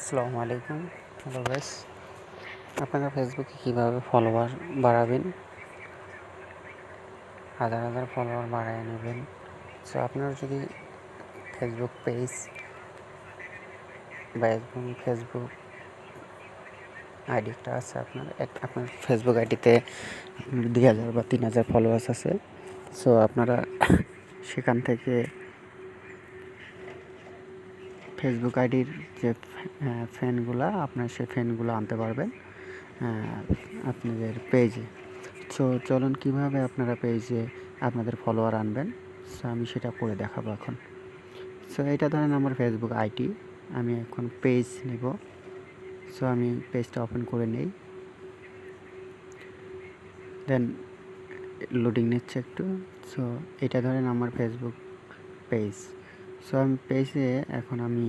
আসসালামু আলাইকুম। Hello guys, আপনারা ফেসবুকে কীভাবে ফলোয়ার বাড়াবেন, হাজার হাজার ফলোয়ার বাড়ায় নেবেন। সো আপনার যদি ফেসবুক পেজ বা ফেসবুক আইডিটা আছে, আপনার ফেসবুক আইডিতে 2000 বা 3000 ফলোয়ার্স আছে। সো আপনারা সেখান থেকে ফেসবুক আইডির যে ফ্যানগুলো, আপনার সেই ফ্যানগুলো আনতে পারবেন আপনাদের পেজে। সো চলুন কীভাবে আপনারা পেজে আপনাদের ফলোয়ার আনবেন। সো আমি সেটা করে দেখাবো এখন। সো এটা ধরেন আমার ফেসবুক আইডি, আমি এখন পেজ নেব। সো আমি পেজটা ওপেন করে নেই, দেন লোডিং নিচ্ছে একটু। সো এটা ধরেন আমার ফেসবুক পেজ। সো আমি পেজে এখন আমি